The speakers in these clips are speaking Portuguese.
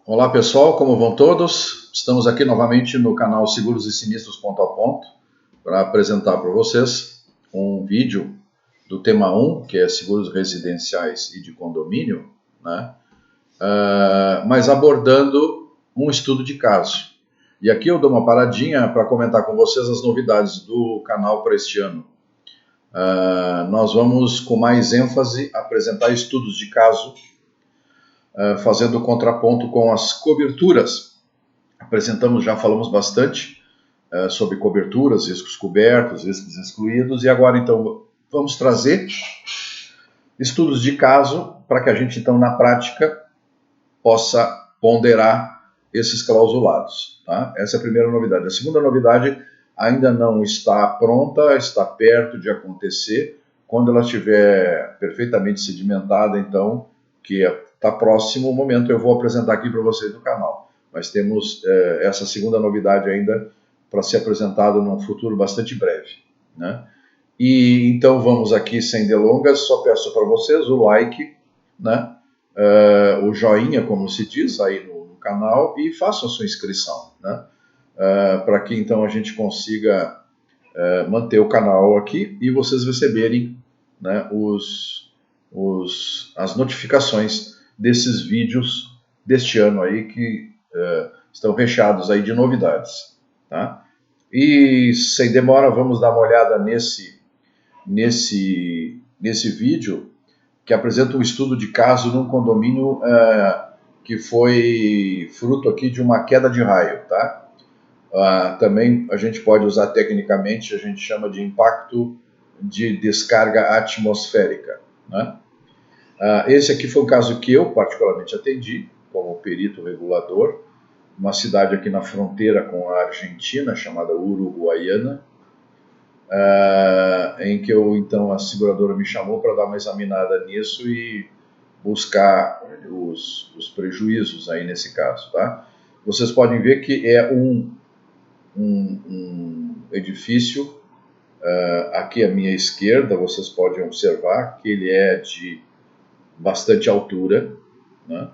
Olá pessoal, como vão todos? Estamos aqui novamente no canal Seguros e Sinistros Ponto a Ponto para apresentar para vocês um vídeo do tema 1, que é seguros residenciais e de condomínio, né? Mas abordando um estudo de caso. E aqui eu dou uma paradinha para comentar com vocês as novidades do canal para este ano. Nós vamos com mais ênfase apresentar estudos de caso, fazendo contraponto com as coberturas. Já falamos bastante sobre coberturas, riscos cobertos, riscos excluídos, e agora então vamos trazer estudos de caso para que a gente então na prática possa ponderar esses clausulados. Tá? Essa é a primeira novidade. A segunda novidade ainda não está pronta, está perto de acontecer. Quando ela estiver perfeitamente sedimentada, então, que está próximo o momento, eu vou apresentar aqui para vocês no canal. Mas temos essa segunda novidade ainda para ser apresentada num futuro bastante breve, né? E então vamos aqui sem delongas, só peço para vocês o like, né? O joinha, como se diz aí no canal, e façam a sua inscrição, né? Para que então a gente consiga manter o canal aqui e vocês receberem, né, as notificações desses vídeos deste ano aí que estão recheados aí de novidades, tá? E sem demora vamos dar uma olhada nesse vídeo que apresenta um estudo de caso num condomínio que foi fruto aqui de uma queda de raio, tá? Também a gente pode usar tecnicamente, a gente chama de impacto de descarga atmosférica, né? Esse aqui foi um caso que eu particularmente atendi como perito regulador, uma cidade aqui na fronteira com a Argentina, chamada Uruguaiana, em que então a seguradora me chamou para dar uma examinada nisso e buscar os prejuízos aí nesse caso, tá? Vocês podem ver que é um edifício aqui à minha esquerda, vocês podem observar que ele é de bastante altura, né?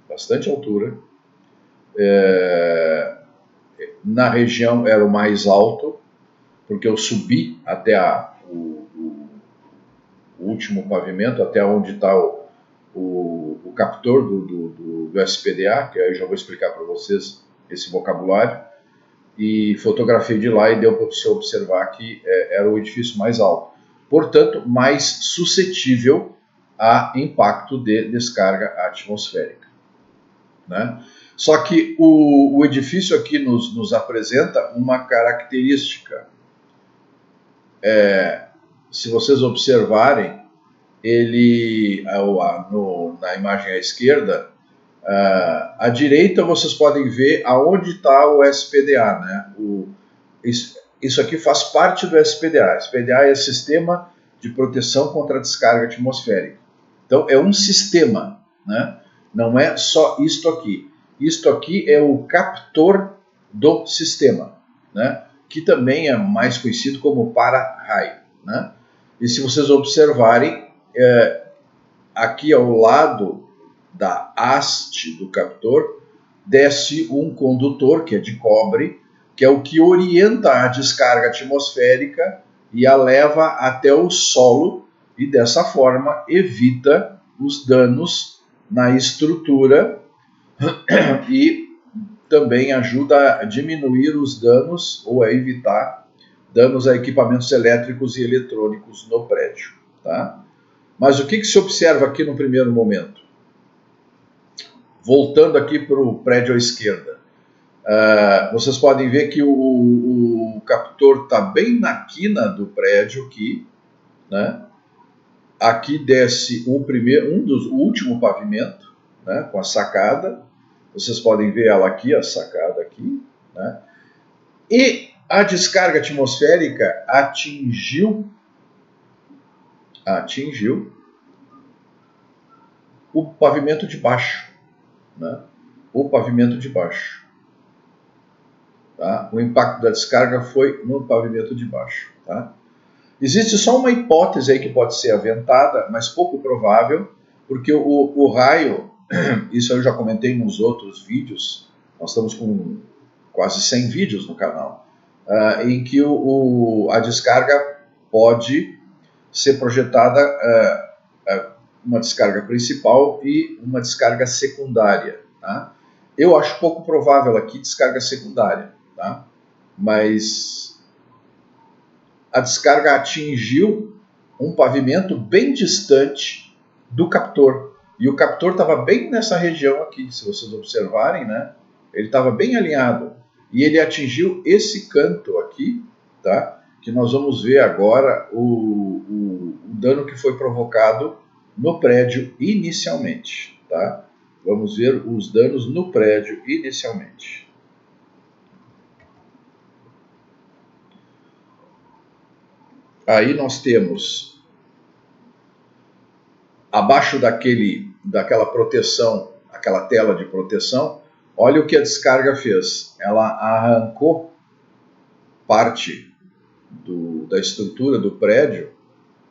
Bastante altura. Na região era o mais alto, porque eu subi até o último pavimento, até onde está o captor do SPDA, que aí eu já vou explicar para vocês esse vocabulário, e fotografei de lá e deu para você observar que era o edifício mais alto, portanto mais suscetível a impacto de descarga atmosférica, né? Só que o edifício aqui nos apresenta uma característica. Se vocês observarem, ele na imagem à esquerda, à direita vocês podem ver aonde está o SPDA, né? Isso aqui faz parte do SPDA. SPDA é Sistema de Proteção contra a Descarga Atmosférica. Então é um sistema, né? Não é só isto aqui. Isto aqui é o captor do sistema, né? Que também é mais conhecido como para-raio, né? E se vocês observarem, aqui ao lado da haste do captor, desce um condutor, que é de cobre, que é o que orienta a descarga atmosférica e a leva até o solo, e dessa forma evita os danos na estrutura e também ajuda a diminuir os danos ou a evitar danos a equipamentos elétricos e eletrônicos no prédio, tá? Mas o que se observa aqui no primeiro momento? Voltando aqui para o prédio à esquerda, vocês podem ver que o captor está bem na quina do prédio aqui, né? Aqui desce o último pavimento, né? Com a sacada. Vocês podem ver ela aqui, a sacada aqui, né? E a descarga atmosférica atingiu o pavimento de baixo, né? O pavimento de baixo. Tá? O impacto da descarga foi no pavimento de baixo. Tá? Existe só uma hipótese aí que pode ser aventada, mas pouco provável, porque o raio isso eu já comentei nos outros vídeos, nós estamos com quase 100 vídeos no canal, em que a descarga pode ser projetada uma descarga principal e uma descarga secundária. Tá? Eu acho pouco provável aqui descarga secundária, tá? Mas a descarga atingiu um pavimento bem distante do captor. E o captor estava bem nessa região aqui, se vocês observarem, né? Ele estava bem alinhado. E ele atingiu esse canto aqui, tá? Que nós vamos ver agora o dano que foi provocado no prédio inicialmente, tá? Vamos ver os danos no prédio inicialmente. Aí nós temos, abaixo daquela proteção, aquela tela de proteção, olha o que a descarga fez. Ela arrancou parte da estrutura do prédio,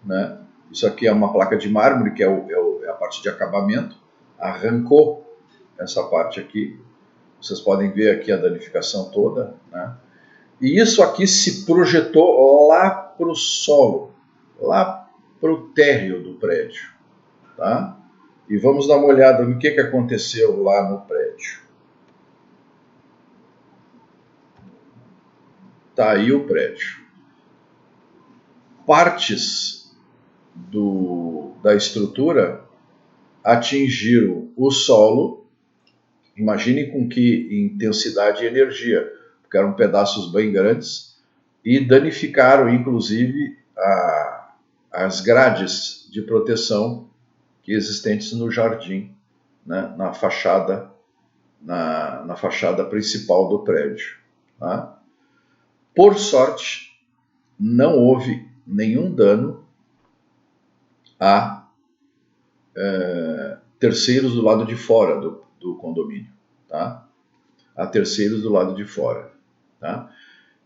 né? Isso aqui é uma placa de mármore, que é a parte de acabamento. Arrancou essa parte aqui. Vocês podem ver aqui a danificação toda, né? E isso aqui se projetou lá para o solo, lá para o térreo do prédio. Tá? E vamos dar uma olhada no que aconteceu lá no prédio. Tá aí o prédio. Partes da estrutura atingiram o solo, imaginem com que intensidade e energia, porque eram pedaços bem grandes, e danificaram inclusive as grades de proteção existentes no jardim, né, na fachada principal do prédio. Tá? Por sorte, não houve nenhum dano a terceiros do lado de fora do condomínio. Tá? A terceiros do lado de fora. Tá?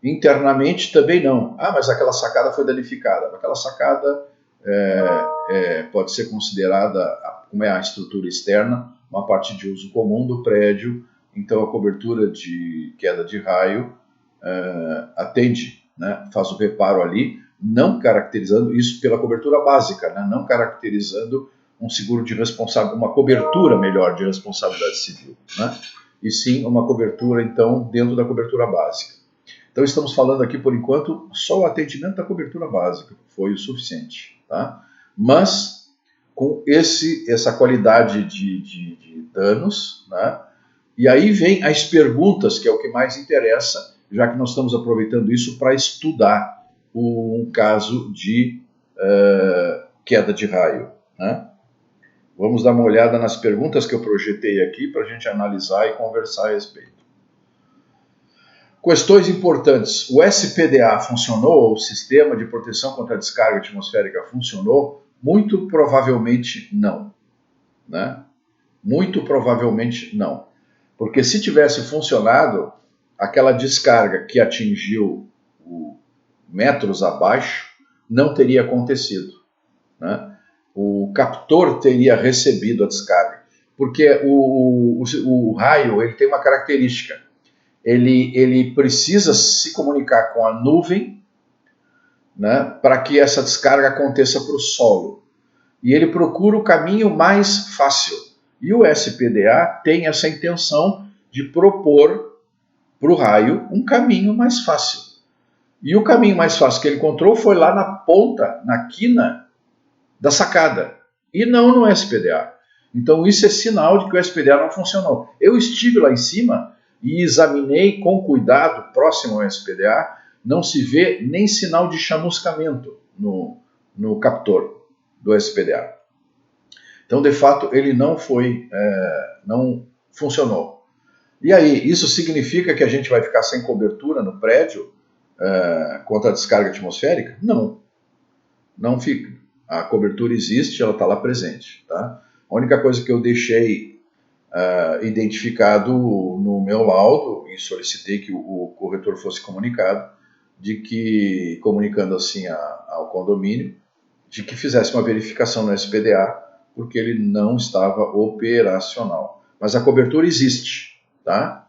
Internamente também não. Mas aquela sacada foi danificada. Aquela sacada pode ser considerada, como é a estrutura externa, uma parte de uso comum do prédio, então a cobertura de queda de raio atende, né, faz o reparo ali, não caracterizando isso pela cobertura básica, né, não caracterizando um seguro de responsabilidade, uma cobertura melhor de responsabilidade civil, né, e sim uma cobertura, então, dentro da cobertura básica. Então estamos falando aqui, por enquanto, só o atendimento da cobertura básica foi o suficiente. Tá? Mas, com essa qualidade de danos, né? E aí vem as perguntas, que é o que mais interessa, já que nós estamos aproveitando isso para estudar um caso de queda de raio. Né? Vamos dar uma olhada nas perguntas que eu projetei aqui para a gente analisar e conversar a respeito. Questões importantes. O SPDA funcionou? O Sistema de Proteção contra a Descarga Atmosférica funcionou? Muito provavelmente não. Né? Muito provavelmente não. Porque se tivesse funcionado, aquela descarga que atingiu metros abaixo não teria acontecido. Né? O captor teria recebido a descarga. Porque o raio ele tem uma característica. Ele precisa se comunicar com a nuvem, né, para que essa descarga aconteça para o solo. E ele procura o caminho mais fácil. E o SPDA tem essa intenção de propor para o raio um caminho mais fácil. E o caminho mais fácil que ele encontrou foi lá na ponta, na quina da sacada, e não no SPDA. Então isso é sinal de que o SPDA não funcionou. Eu estive lá em cima e examinei com cuidado, próximo ao SPDA, não se vê nem sinal de chamuscamento no captor do SPDA. Então, de fato, ele não funcionou. E aí, isso significa que a gente vai ficar sem cobertura no prédio contra a descarga atmosférica? Não. Não fica. A cobertura existe, ela está lá presente. Tá? A única coisa que eu deixei identificado no meu laudo e solicitei que o corretor fosse comunicado, comunicando assim ao condomínio, de que fizesse uma verificação no SPDA porque ele não estava operacional. Mas a cobertura existe, tá?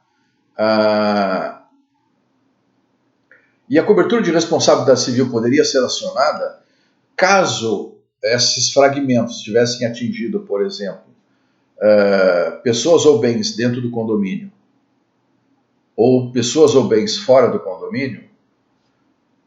E a cobertura de responsabilidade civil poderia ser acionada caso esses fragmentos tivessem atingido, por exemplo, pessoas ou bens dentro do condomínio, ou pessoas ou bens fora do condomínio,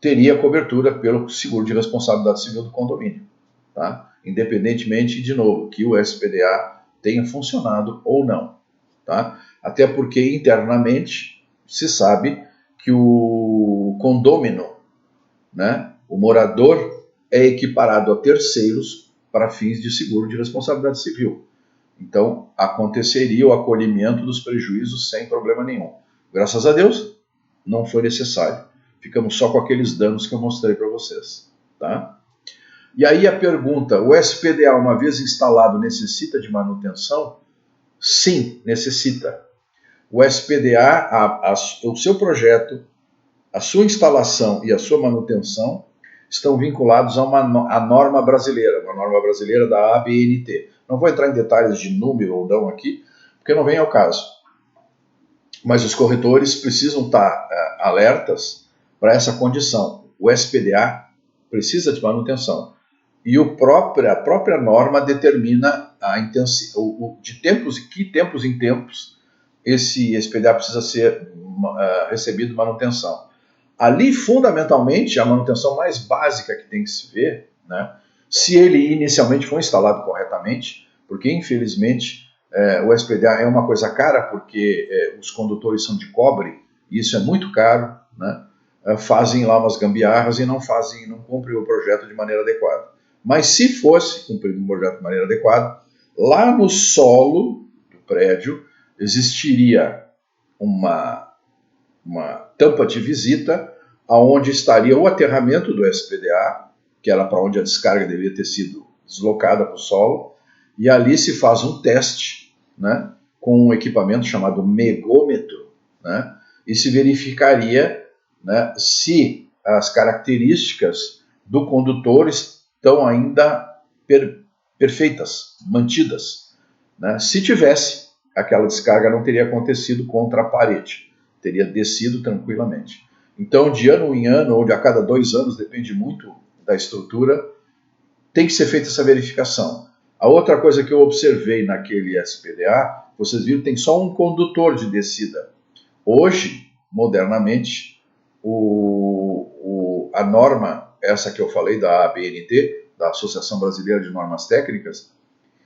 teria cobertura pelo seguro de responsabilidade civil do condomínio, tá? Independentemente, de novo, que o SPDA tenha funcionado ou não, tá? Até porque internamente se sabe que o condômino, né, o morador, é equiparado a terceiros para fins de seguro de responsabilidade civil. Então, aconteceria o acolhimento dos prejuízos sem problema nenhum. Graças a Deus, não foi necessário. Ficamos só com aqueles danos que eu mostrei para vocês, tá? E aí a pergunta, o SPDA, uma vez instalado, necessita de manutenção? Sim, necessita. O SPDA, o seu projeto, a sua instalação e a sua manutenção estão vinculados a norma brasileira, uma norma brasileira da ABNT. Não vou entrar em detalhes de número ou não aqui, porque não vem ao caso. Mas os corretores precisam estar alertas para essa condição. O SPDA precisa de manutenção. E a própria norma determina de tempos em tempos esse SPDA precisa ser recebido manutenção. Ali, fundamentalmente, a manutenção mais básica que tem que se ver, né, se ele inicialmente foi instalado corretamente, porque, infelizmente, o SPDA é uma coisa cara, porque os condutores são de cobre, e isso é muito caro, né, fazem lá umas gambiarras e não cumprem o projeto de maneira adequada. Mas se fosse cumprido o projeto de maneira adequada, lá no solo do prédio existiria uma tampa de visita, aonde estaria o aterramento do SPDA, que era para onde a descarga deveria ter sido deslocada para o solo, e ali se faz um teste, né, com um equipamento chamado megômetro, né, e se verificaria, né, se as características do condutor estão ainda perfeitas, mantidas, né. Se tivesse, aquela descarga não teria acontecido contra a parede, teria descido tranquilamente. Então, de ano em ano, ou de a cada 2 anos, depende muito da estrutura, tem que ser feita essa verificação. A outra coisa que eu observei naquele SPDA, vocês viram, tem só um condutor de descida. Hoje, modernamente, a norma, essa que eu falei da ABNT, da Associação Brasileira de Normas Técnicas,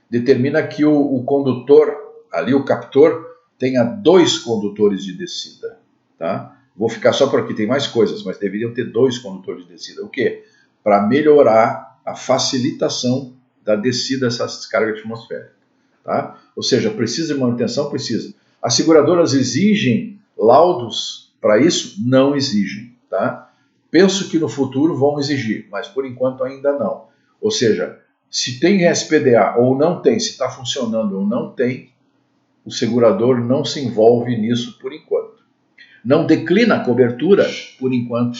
determina que o condutor, ali o captor, tenha 2 condutores de descida, tá? Vou ficar só por aqui, tem mais coisas, mas deveriam ter 2 condutores de descida. O quê? Para melhorar a facilitação da descida dessa descarga atmosférica, tá? Ou seja, precisa de manutenção? Precisa. As seguradoras exigem laudos para isso? Não exigem, tá? Penso que no futuro vão exigir, mas por enquanto ainda não. Ou seja, se tem SPDA ou não tem, se está funcionando ou não tem, o segurador não se envolve nisso por enquanto. Não declina a cobertura por enquanto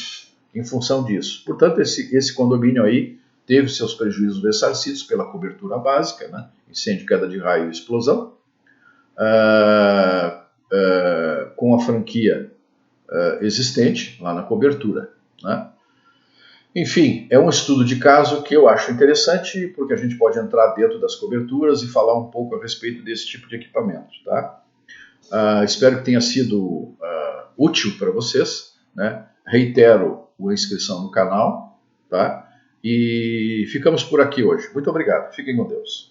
em função disso. Portanto, esse condomínio aí teve seus prejuízos ressarcidos pela cobertura básica, né? Incêndio, queda de raio e explosão, com a franquia existente lá na cobertura, né? Enfim, é um estudo de caso que eu acho interessante, porque a gente pode entrar dentro das coberturas e falar um pouco a respeito desse tipo de equipamento, tá? Espero que tenha sido útil para vocês, né? Reitero a inscrição no canal, tá? E ficamos por aqui hoje. Muito obrigado. Fiquem com Deus.